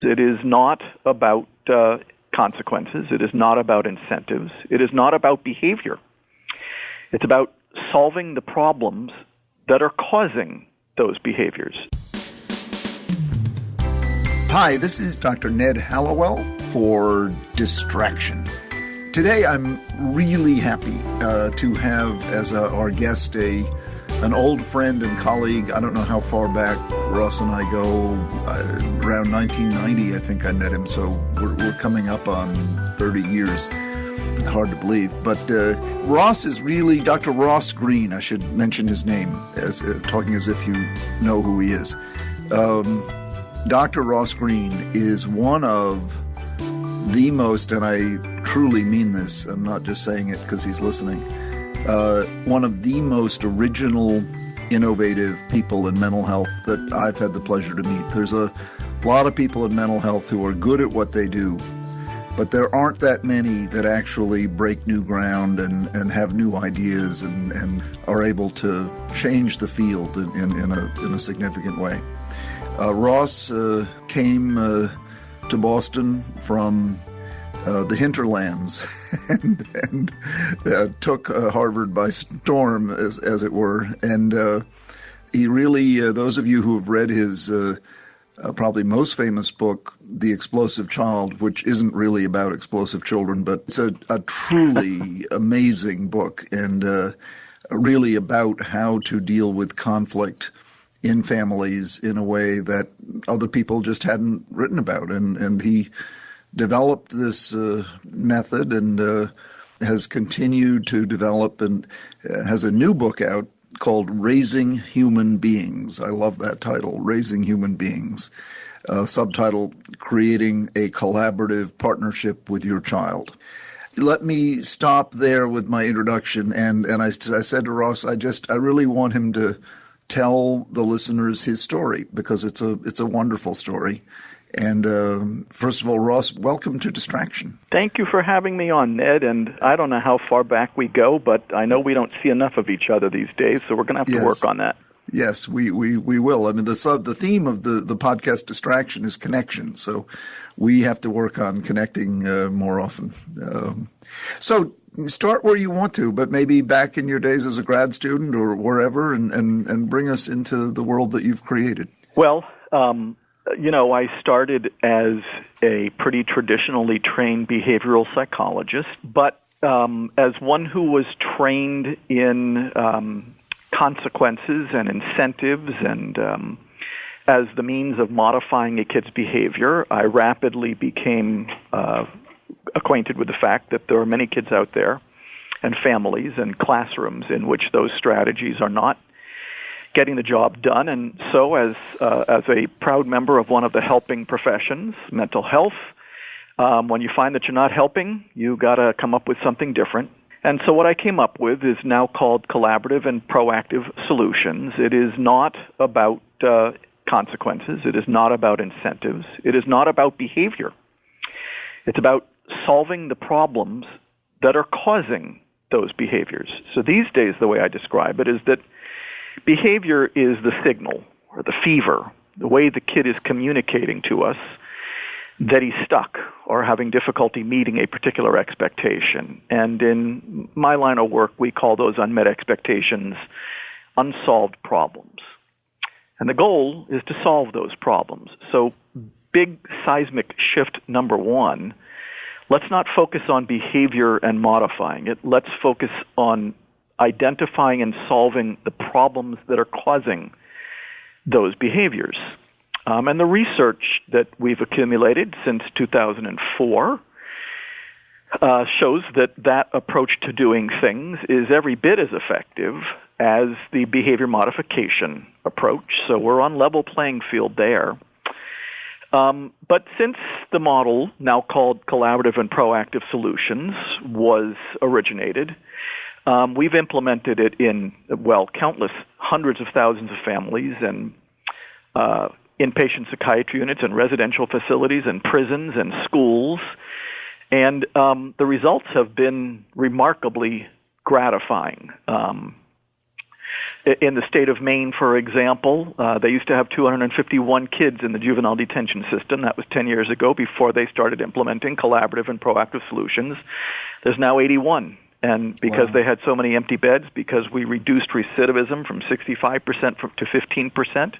It is not about consequences. It is not about incentives. It is not about behavior. It's about solving the problems that are causing those behaviors. Hi, this is Dr. Ned Hallowell for Distraction. Today I'm really happy to have as our guest an old friend and colleague. I don't know how far back Ross and I go. Around 1990, I think I met him, so we're coming up on 30 years. Hard to believe. But Ross is really Dr. Ross Greene. I should mention his name, as talking as if you know who he is. Dr. Ross Greene is one of the most, and I truly mean this, I'm not just saying it because he's listening, one of the most original, innovative people in mental health that I've had the pleasure to meet. There's a lot of people in mental health who are good at what they do, but there aren't that many that actually break new ground and have new ideas and are able to change the field in a significant way. Ross came to Boston from the hinterlands and took Harvard by storm, as it were. And he really, those of you who have read his probably most famous book, The Explosive Child, which isn't really about explosive children, but it's a truly amazing book and really about how to deal with conflict in families in a way that other people just hadn't written about. And he developed this method and has continued to develop and has a new book out called Raising Human Beings. I love that title, Raising Human Beings. Subtitle, Creating a Collaborative Partnership with Your Child. Let me stop there with my introduction. And I said to Ross, I really want him to tell the listeners his story because it's a wonderful story. And first of all, Ross, welcome to Distraction. Thank you for having me on, Ned. And I don't know how far back we go, but I know we don't see enough of each other these days, so we're going to have to work on that. Yes, we will. I mean, the theme of the podcast Distraction is connection, so we have to work on connecting more often. So start where you want to, but maybe back in your days as a grad student or wherever, and bring us into the world that you've created. Well, I started as a pretty traditionally trained behavioral psychologist, but as one who was trained in consequences and incentives and as the means of modifying a kid's behavior, I rapidly became acquainted with the fact that there are many kids out there and families and classrooms in which those strategies are not getting the job done. And so as a proud member of one of the helping professions, mental health, when you find that you're not helping, you got to come up with something different. And so what I came up with is now called Collaborative and Proactive Solutions. It is not about consequences. It is not about incentives. It is not about behavior. It's about solving the problems that are causing those behaviors. So these days, the way I describe it is that behavior is the signal or the fever, the way the kid is communicating to us that he's stuck or having difficulty meeting a particular expectation. And in my line of work, we call those unmet expectations unsolved problems. And the goal is to solve those problems. So big seismic shift number one, let's not focus on behavior and modifying it. Let's focus on identifying and solving the problems that are causing those behaviors. And the research that we've accumulated since 2004 shows that approach to doing things is every bit as effective as the behavior modification approach. So we're on level playing field there. But since the model, now called Collaborative and Proactive Solutions, was originated, we've implemented it in, countless hundreds of thousands of families and inpatient psychiatry units and residential facilities and prisons and schools. And the results have been remarkably gratifying. In the state of Maine, for example, they used to have 251 kids in the juvenile detention system. That was 10 years ago, before they started implementing collaborative and proactive solutions. There's now 81. And because they had so many empty beds, because we reduced recidivism from 65% to 15%,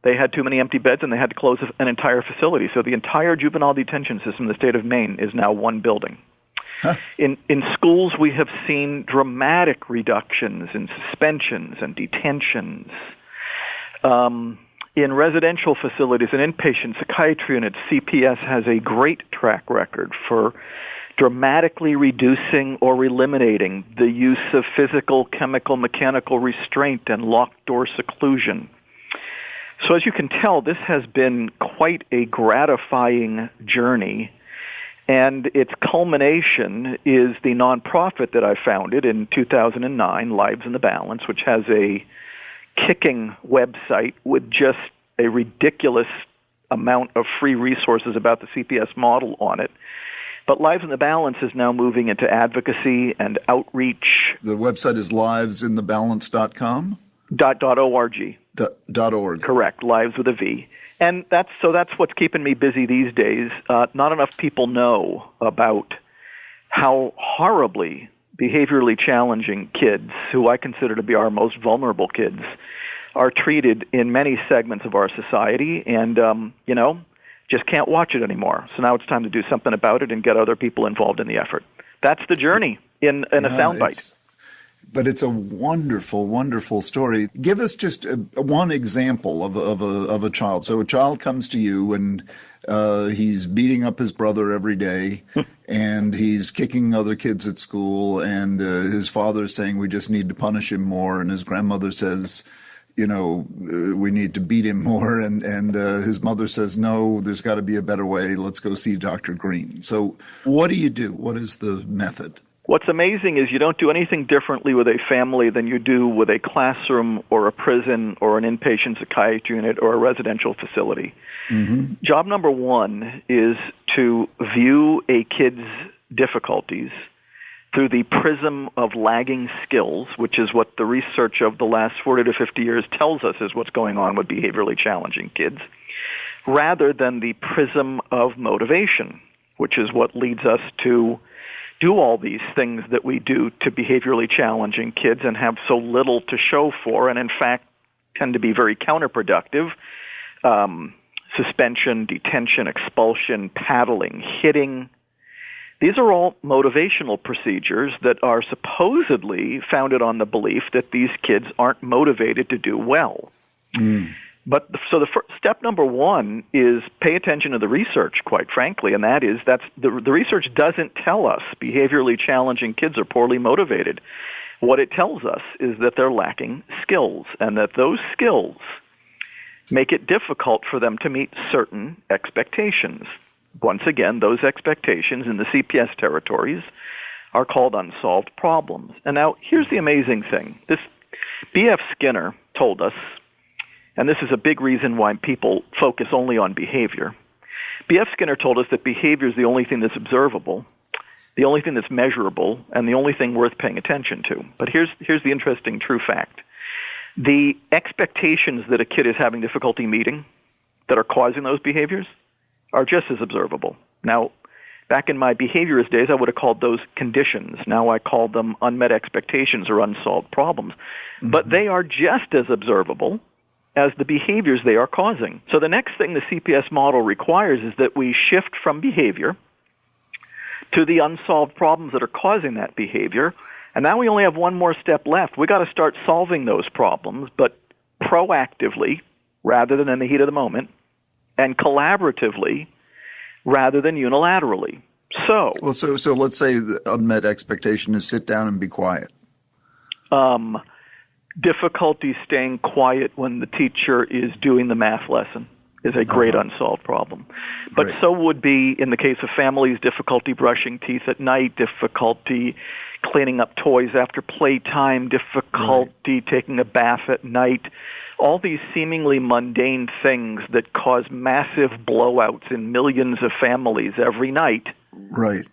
they had too many empty beds and they had to close an entire facility. So the entire juvenile detention system in the state of Maine is now one building. Huh. In schools, we have seen dramatic reductions in suspensions and detentions. In residential facilities and inpatient psychiatry units, CPS has a great track record for dramatically reducing or eliminating the use of physical, chemical, mechanical restraint and locked door seclusion. So as you can tell, this has been quite a gratifying journey. And its culmination is the nonprofit that I founded in 2009, Lives in the Balance, which has a kicking website with just a ridiculous amount of free resources about the CPS model on it. But Lives in the Balance is now moving into advocacy and outreach. The website is livesinthebalance.com? .org. .org. Correct, Lives with a V. And that's what's keeping me busy these days. Not enough people know about how horribly behaviorally challenging kids, who I consider to be our most vulnerable kids, are treated in many segments of our society, and just can't watch it anymore. So now it's time to do something about it and get other people involved in the effort. That's the journey in a soundbite. But it's a wonderful, wonderful story. Give us just one example of a child. So a child comes to you and he's beating up his brother every day, and he's kicking other kids at school, and his father's saying we just need to punish him more, and his grandmother says, we need to beat him more, and his mother says, no, there's got to be a better way. Let's go see Dr. Greene. So what do you do? What is the method? What's amazing is you don't do anything differently with a family than you do with a classroom or a prison or an inpatient psychiatry unit or a residential facility. Mm-hmm. Job number one is to view a kid's difficulties through the prism of lagging skills, which is what the research of the last 40 to 50 years tells us is what's going on with behaviorally challenging kids, rather than the prism of motivation, which is what leads us to do all these things that we do to behaviorally challenging kids and have so little to show for, and in fact tend to be very counterproductive. Suspension, detention, expulsion, paddling, hitting. These are all motivational procedures that are supposedly founded on the belief that these kids aren't motivated to do well. But so the step number one is pay attention to the research, quite frankly, and that is the research doesn't tell us behaviorally challenging kids are poorly motivated. What it tells us is that they're lacking skills, and that those skills make it difficult for them to meet certain expectations. Once again, those expectations in the CPS territories are called unsolved problems. And now here's the amazing thing. This B.F. Skinner told us, and this is a big reason why people focus only on behavior. B.F. Skinner told us that behavior is the only thing that's observable, the only thing that's measurable, and the only thing worth paying attention to. But here's the interesting true fact. The expectations that a kid is having difficulty meeting that are causing those behaviors are just as observable. Now, back in my behaviorist days, I would have called those conditions. Now I call them unmet expectations or unsolved problems. Mm-hmm. But they are just as observable as the behaviors they are causing. So the next thing the CPS model requires is that we shift from behavior to the unsolved problems that are causing that behavior. And now we only have one more step left. We got to start solving those problems, but proactively rather than in the heat of the moment, and collaboratively rather than unilaterally. So let's say the unmet expectation is sit down and be quiet. Difficulty staying quiet when the teacher is doing the math lesson is a great unsolved problem. But great. So would be, in the case of families, difficulty brushing teeth at night, difficulty cleaning up toys after playtime, difficulty taking a bath at night. All these seemingly mundane things that cause massive blowouts in millions of families every night. Right.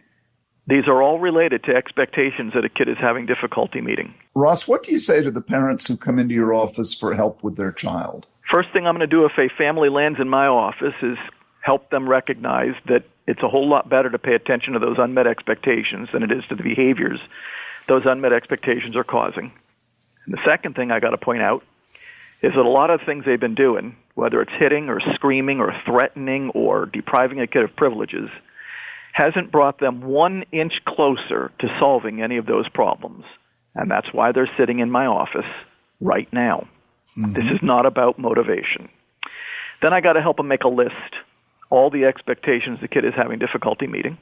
These are all related to expectations that a kid is having difficulty meeting. Ross, what do you say to the parents who come into your office for help with their child? First thing I'm going to do if a family lands in my office is help them recognize that it's a whole lot better to pay attention to those unmet expectations than it is to the behaviors those unmet expectations are causing. And the second thing I got to point out is that a lot of things they've been doing, whether it's hitting or screaming or threatening or depriving a kid of privileges, hasn't brought them 1 inch closer to solving any of those problems. And that's why they're sitting in my office right now. Mm-hmm. This is not about motivation. Then I got to help them make a list, all the expectations the kid is having difficulty meeting.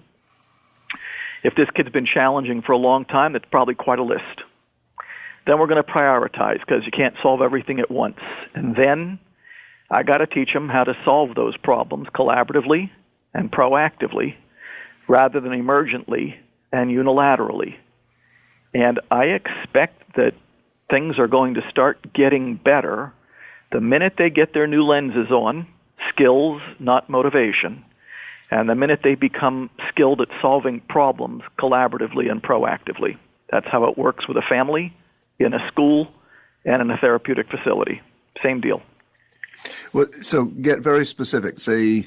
If this kid's been challenging for a long time, that's probably quite a list. Then we're going to prioritize because you can't solve everything at once. And then I got to teach them how to solve those problems collaboratively and proactively rather than emergently and unilaterally. And I expect that things are going to start getting better the minute they get their new lenses on, skills, not motivation, and the minute they become skilled at solving problems collaboratively and proactively. That's how it works with a family, in a school, and in a therapeutic facility. Same deal. Well, so get very specific. Say,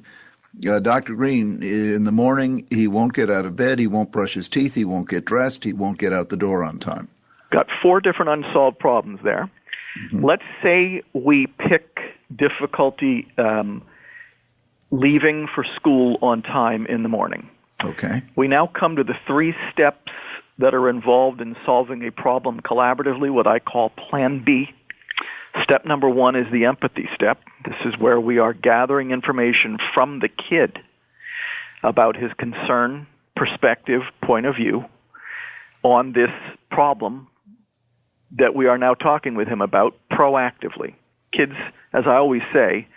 Dr. Greene, in the morning, he won't get out of bed, he won't brush his teeth, he won't get dressed, he won't get out the door on time. Got 4 different unsolved problems there. Mm-hmm. Let's say we pick difficulty leaving for school on time in the morning. Okay. We now come to the 3 steps that are involved in solving a problem collaboratively, what I call Plan B. Step number 1 is the empathy step. This is where we are gathering information from the kid about his concern, perspective, point of view on this problem that we are now talking with him about proactively. Kids, as I always say,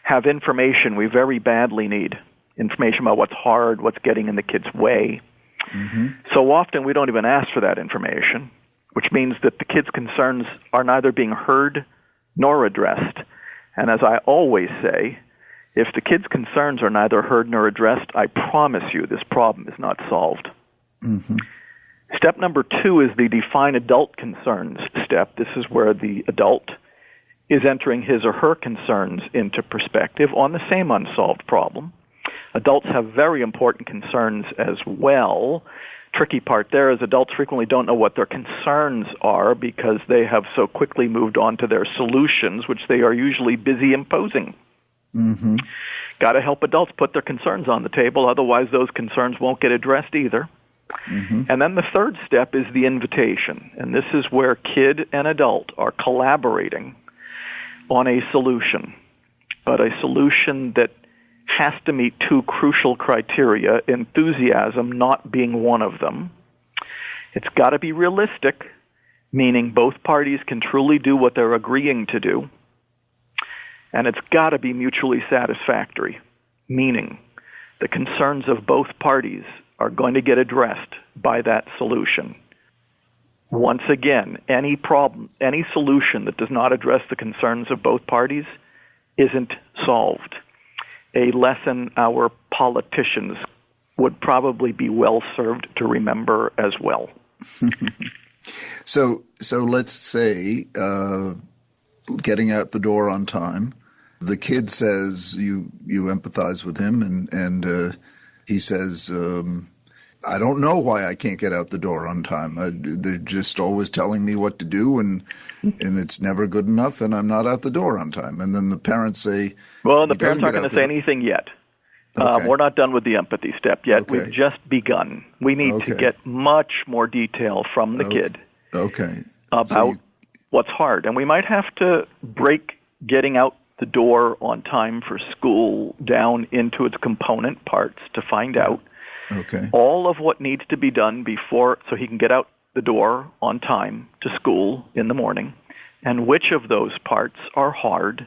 have information we very badly need. Information about what's hard, what's getting in the kid's way. Mm-hmm. So often we don't even ask for that information, which means that the kid's concerns are neither being heard nor addressed. And as I always say, if the kid's concerns are neither heard nor addressed, I promise you this problem is not solved. Mm-hmm. Step number 2 is the define adult concerns step. This is where the adult is entering his or her concerns into perspective on the same unsolved problem. Adults have very important concerns as well. Tricky part there is adults frequently don't know what their concerns are because they have so quickly moved on to their solutions, which they are usually busy imposing. Mm-hmm. Got to help adults put their concerns on the table, otherwise those concerns won't get addressed either. Mm-hmm. And then the 3rd step is the invitation, and this is where kid and adult are collaborating on a solution, but a solution that has to meet 2 crucial criteria, enthusiasm not being one of them. It's got to be realistic, meaning both parties can truly do what they're agreeing to do. And it's got to be mutually satisfactory, meaning the concerns of both parties are going to get addressed by that solution. Once again, any problem, any solution that does not address the concerns of both parties isn't solved. A lesson our politicians would probably be well served to remember as well. So let's say getting out the door on time, the kid says you empathize with him and he says, I don't know why I can't get out the door on time. They're just always telling me what to do, and it's never good enough, and I'm not out the door on time. And then the parents say, well, the parents aren't going to say anything yet. Okay. We're not done with the empathy step yet. Okay. We've just begun. We need to get much more detail from the kid about what's hard. And we might have to break getting out the door on time for school down into its component parts to find out all of what needs to be done before so he can get out the door on time to school in the morning, and which of those parts are hard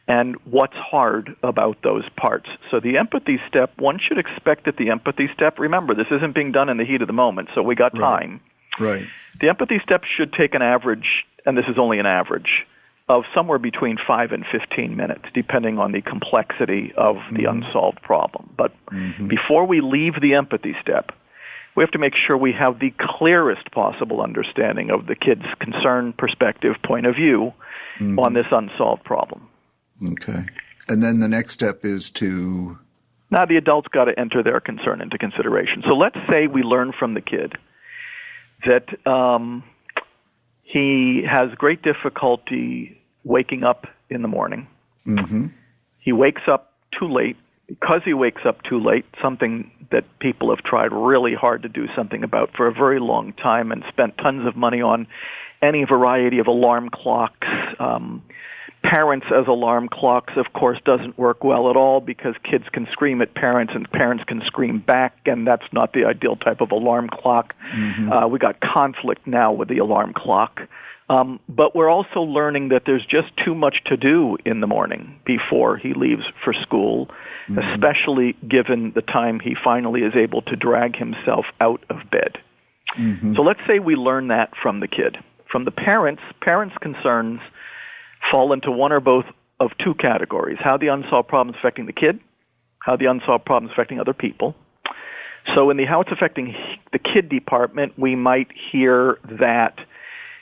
and what's hard about those parts. So the empathy step, one should expect that the empathy step, remember, this isn't being done in the heat of the moment, so we got time. Right. The empathy step should take an average, and this is only an average, of somewhere between 5 and 15 minutes, depending on the complexity of the unsolved problem. But before we leave the empathy step, we have to make sure we have the clearest possible understanding of the kid's concern, perspective, point of view on this unsolved problem. Okay. And then the next step is to... Now the adult's got to enter their concern into consideration. So let's say we learn from the kid that he has great difficulty waking up in the morning. He wakes up too late. Because he wakes up too late, something that people have tried really hard to do something about for a very long time and spent tons of money on any variety of alarm clocks. Parents as alarm clocks, of course, doesn't work well at all because kids can scream at parents and parents can scream back, and that's not the ideal type of alarm clock. We got conflict now with the alarm clock. But we're also learning that there's just too much to do in the morning before he leaves for school, especially given the time he finally is able to drag himself out of bed. So let's say we learn that from the kid. From the parents' concerns fall into one or both of two categories: how the unsolved problem is affecting the kid, how the unsolved problem is affecting other people. So in the how it's affecting the kid department, we might hear that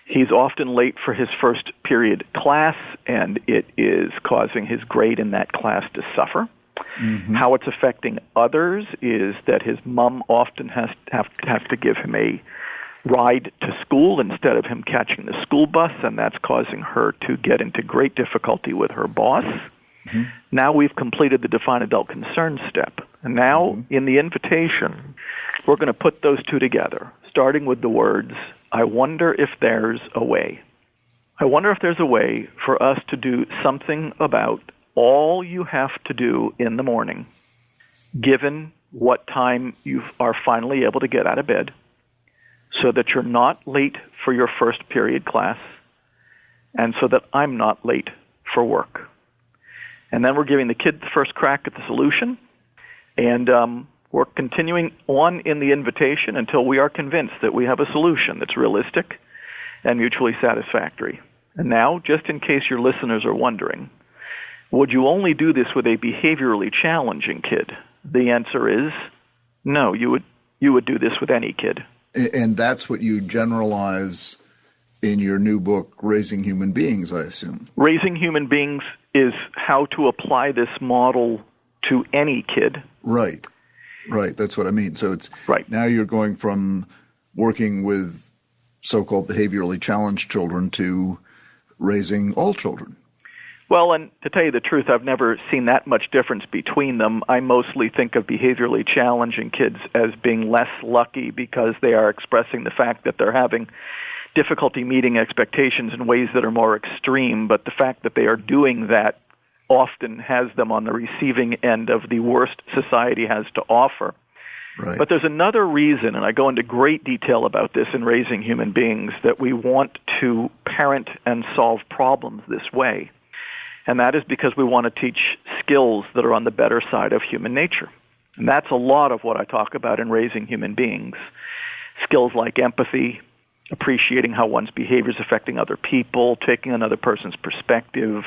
he's often late for his first period class, and it is causing his grade in that class to suffer. How it's affecting others is that his mom often has to give him a ride to school instead of him catching the school bus, and that's causing her to get into great difficulty with her boss. Now we've completed the define adult concern step. And now in the invitation, we're going to put those two together, starting with the words, I wonder if there's a way. I wonder if there's a way for us to do something about all you have to do in the morning, given what time you are finally able to get out of bed, so that you're not late for your first period class, and so that I'm not late for work. And then we're giving the kid the first crack at the solution, and we're continuing on in the invitation until we are convinced that we have a solution that's realistic and mutually satisfactory. And now, just in case your listeners are wondering, would you only do this with a behaviorally challenging kid? The answer is no, you would do this with any kid. And that's what you generalize in your new book, Raising Human Beings, I assume. Raising Human Beings is how to apply this model to any kid. Right. That's what I mean. So it's right. Now you're going from working with so-called behaviorally challenged children to raising all children. Well, and to tell you the truth, I've never seen that much difference between them. I mostly think of behaviorally challenging kids as being less lucky because they are expressing the fact that they're having difficulty meeting expectations in ways that are more extreme, but the fact that they are doing that often has them on the receiving end of the worst society has to offer. Right. But there's another reason, and I go into great detail about this in Raising Human Beings, that we want to parent and solve problems this way. And that is because we want to teach skills that are on the better side of human nature. And that's a lot of what I talk about in Raising Human Beings. Skills like empathy, appreciating how one's behavior is affecting other people, taking another person's perspective,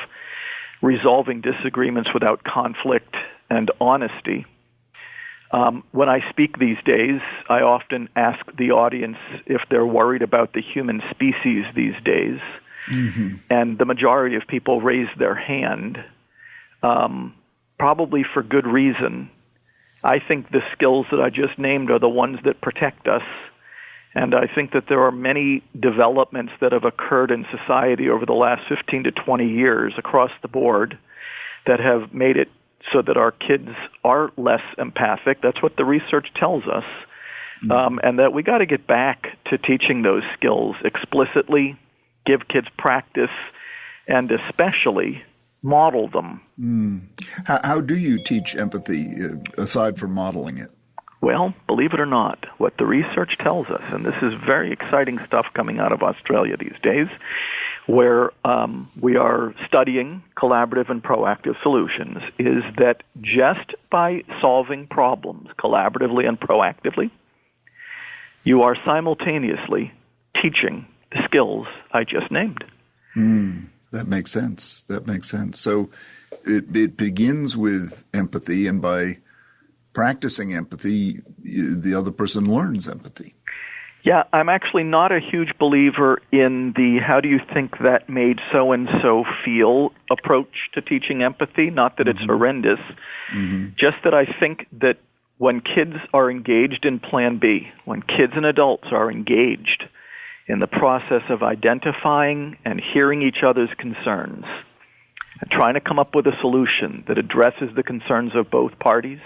resolving disagreements without conflict, and honesty. When I speak these days, I often ask the audience if they're worried about the human species these days. And the majority of people raise their hand, probably for good reason. I think the skills that I just named are the ones that protect us. And I think that there are many developments that have occurred in society over the last 15 to 20 years across the board that have made it so that our kids are less empathic. That's what the research tells us. And that we got to get back to teaching those skills explicitly, give kids practice, and especially model them. How do you teach empathy aside from modeling it? Well, believe it or not, what the research tells us, and this is very exciting stuff coming out of Australia these days, where we are studying collaborative and proactive solutions, is that just by solving problems collaboratively and proactively, you are simultaneously teaching the skills I just named. That makes sense. So it begins with empathy, and by practicing empathy, the other person learns empathy. Yeah, I'm actually not a huge believer in the how do you think that made so-and-so feel approach to teaching empathy. Not that it's horrendous, just that I think that when kids are engaged in Plan B, when kids and adults are engaged in the process of identifying and hearing each other's concerns and trying to come up with a solution that addresses the concerns of both parties,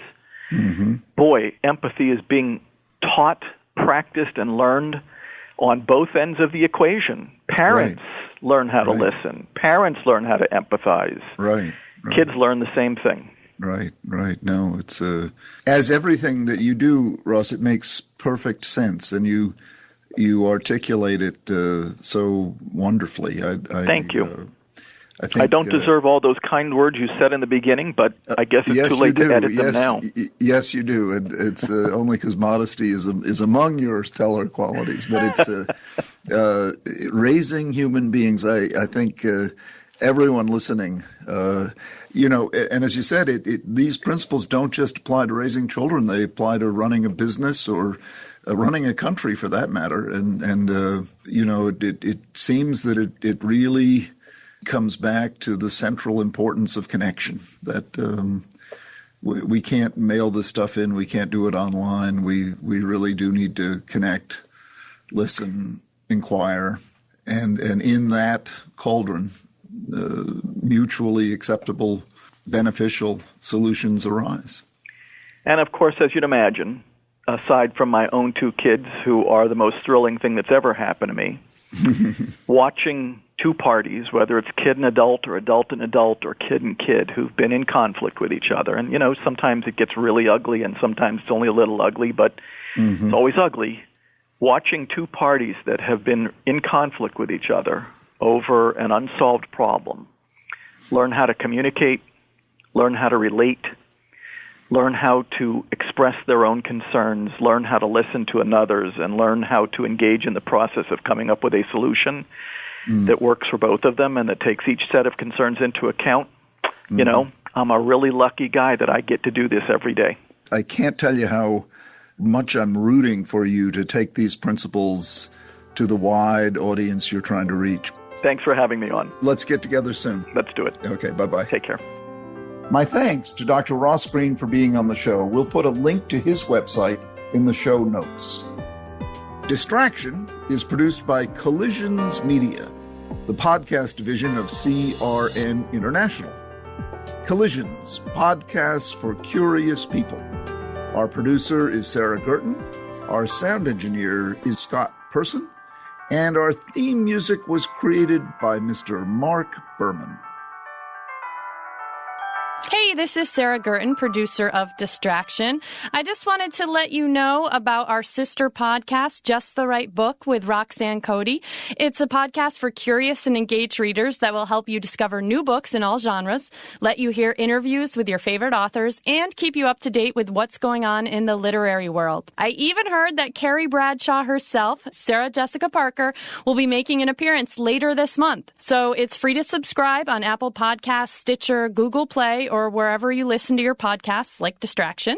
boy, empathy is being taught, practiced, and learned on both ends of the equation. Parents learn how to listen. Parents learn how to empathize. Kids learn the same thing. Right. No, it's as everything that you do, Ross, it makes perfect sense, and you articulate it so wonderfully. Thank you. I don't deserve all those kind words you said in the beginning, but I guess it's too late to edit them now. Yes, you do, and it's only because modesty is among your stellar qualities. But it's raising human beings. I think everyone listening, and as you said, these principles don't just apply to raising children; they apply to running a business or running a country, for that matter. And it seems that it really comes back to the central importance of connection, that we can't mail this stuff in, we can't do it online, we really do need to connect, listen, inquire, and in that cauldron, mutually acceptable, beneficial solutions arise. And of course, as you'd imagine, aside from my own two kids, who are the most thrilling thing that's ever happened to me, watching two parties, whether it's kid and adult or adult and adult or kid, who've been in conflict with each other. And, sometimes it gets really ugly and sometimes it's only a little ugly, but it's always ugly. Watching two parties that have been in conflict with each other over an unsolved problem learn how to communicate, learn how to relate, learn how to express their own concerns, learn how to listen to another's, and learn how to engage in the process of coming up with a solution that works for both of them and that takes each set of concerns into account. I'm a really lucky guy that I get to do this every day. I can't tell you how much I'm rooting for you to take these principles to the wide audience you're trying to reach. Thanks for having me on. Let's get together soon. Let's do it. Okay, bye-bye. Take care. My thanks to Dr. Ross Greene for being on the show. We'll put a link to his website in the show notes. Distraction is produced by Collisions Media, the podcast division of CRN International. Collisions, podcasts for curious people. Our producer is Sarah Gerton. Our sound engineer is Scott Person. And our theme music was created by Mr. Mark Berman. Hey, this is Sarah Gerton, producer of Distraction. I just wanted to let you know about our sister podcast, Just the Right Book with Roxanne Cody. It's a podcast for curious and engaged readers that will help you discover new books in all genres, let you hear interviews with your favorite authors, and keep you up to date with what's going on in the literary world. I even heard that Carrie Bradshaw herself, Sarah Jessica Parker, will be making an appearance later this month. So it's free to subscribe on Apple Podcasts, Stitcher, Google Play, or wherever you listen to your podcasts, like Distraction.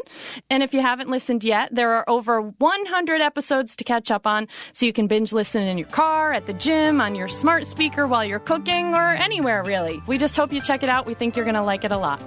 And if you haven't listened yet, there are over 100 episodes to catch up on, so you can binge listen in your car, at the gym, on your smart speaker while you're cooking, or anywhere, really. We just hope you check it out. We think you're going to like it a lot.